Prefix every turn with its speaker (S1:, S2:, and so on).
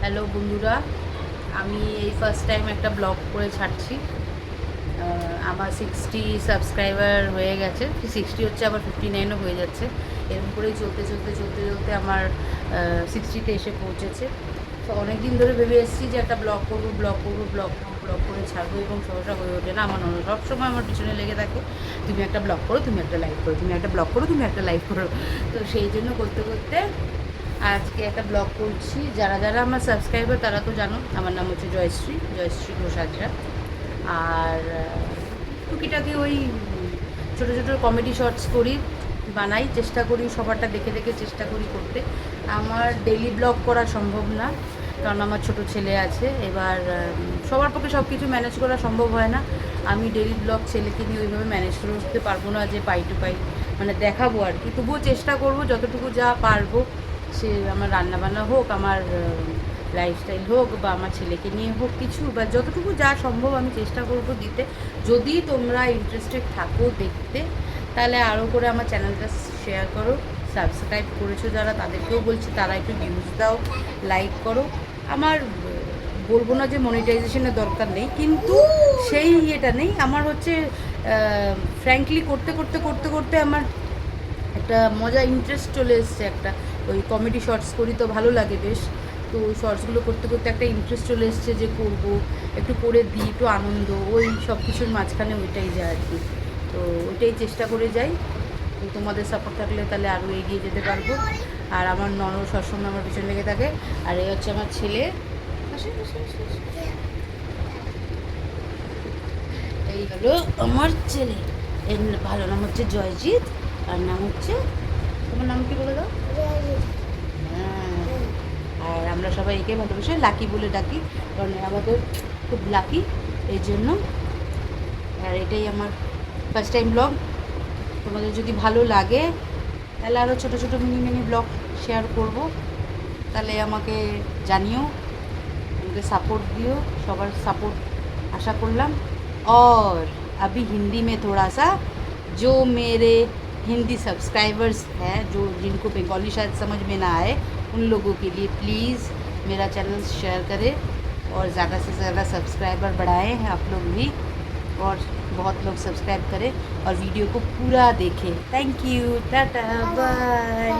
S1: Hello বন্ধুরা, আমি এই ফার্স্ট টাইম একটা ব্লগ করে ছাড়ছি। আমার 60 সাবস্ক্রাইবার হয়ে গেছে, 60 হচ্ছে, আবার 59ও হয়ে যাচ্ছে। এরকম করেই চলতে চলতে চলতে চলতে আমার 60তে এসে পৌঁছেছে। তো অনেক দিন ধরে ভেবে এসেছি যে একটা ব্লগ করবো, ব্লগ করে ছাড়বো, এবং সহসা হয়ে ওঠে না। আমার ননদ সবসময় আমার পিছনে লেগে থাকে, তুমি একটা ব্লগ করো, তুমি একটা লাইভ করো, তুমি একটা ব্লগ করো, তুমি একটা লাইভ করো। তো সেই জন্য করতে করতে আজকে একটা ব্লগ করছি। যারা যারা আমার সাবস্ক্রাইবার তারা তো জানো, আমার নাম হচ্ছে জয়শ্রী ঘোষ হাজরা। আর টুকিটাকি ওই ছোটো ছোটো কমেডি শর্টস করি, বানাই, চেষ্টা করি সবারটা দেখে দেখে চেষ্টা করি করতে। আমার ডেইলি ব্লগ করা সম্ভব না, কারণ আমার ছোট ছেলে আছে। এবার সবার পক্ষে সব কিছু ম্যানেজ করা সম্ভব হয় না। আমি ডেইলি ব্লগ ছেলেকে নিয়ে ওইভাবে ম্যানেজ করতে পারবো না যে পাই টু পাই মানে দেখাবো আর কি। তবুও চেষ্টা করব যতটুকু যা পারবো, সে আমার রান্নাবান্না হোক, আমার লাইফস্টাইল হোক, বা আমার ছেলেকে নিয়ে হোক কিছু, বা যতটুকু যা সম্ভব আমি চেষ্টা করব দিতে। যদি তোমরা ইন্টারেস্টেড থাকো দেখতে, তাহলে আরও করে আমার চ্যানেলটা শেয়ার করো। সাবস্ক্রাইব করেছো যারা, তাদেরকেও বলছি তারা একটু ভিউজ দাও, লাইক করো। আমার বলবো না যে মনিটাইজেশনের দরকার নেই, কিন্তু সেই ইয়েটা নেই আমার। হচ্ছে ফ্র্যাঙ্কলি করতে করতে করতে করতে আমার একটা মজা, ইন্টারেস্ট চলে এসছে একটা। ওই কমেডি শর্টস করি তো ভালো লাগে বেশ। তো ওই শর্টসগুলো করতে করতে একটা ইন্টারেস্ট চলে এসছে যে করব, একটু করে দিই, একটু আনন্দ, ওই সব কিছুর মাঝখানে ওইটাই যায় আর কি। তো ওইটাই চেষ্টা করে যাই। তো তোমাদের সাপোর্ট থাকলে তাহলে আরও এগিয়ে যেতে পারবো। আর আমার ননদ সবসময় আমার পিছনে লেগে থাকে। আর এই হচ্ছে আমার ছেলে, এই হলো আমার ছেলে। এর ভালো নাম হচ্ছে জয়জিৎ, আর নাম হচ্ছে, তোমার নাম কি বলে দাও? হ্যাঁ, আর আমরা সবাই একে ভালোবেসে লাকি বলে ডাকি, কারণ আমাদের খুব লাকি এই জন্য। আর এটাই আমার ফার্স্ট টাইম ব্লগ। তোমাদের যদি ভালো লাগে তাহলে আরও ছোটো ছোটো মিনি মিনি ব্লগ শেয়ার করব। তাহলে আমাকে জানিও, আমাকে সাপোর্ट दियो, সবার সাপোর্ট आशा করলাম। और अभी हिंदी में थोड़ा सा, जो मेरे हिंदी सब्सक्राइबर्स हैं, जो जिनको बंगाली शायद समझ में ना आए, उन लोगों के लिए प्लीज़ मेरा चैनल शेयर करें और ज़्यादा से ज़्यादा सब्सक्राइबर बढ़ाएं आप लोग भी, और बहुत लोग सब्सक्राइब करें और वीडियो को पूरा देखें। Thank you, tata, bye.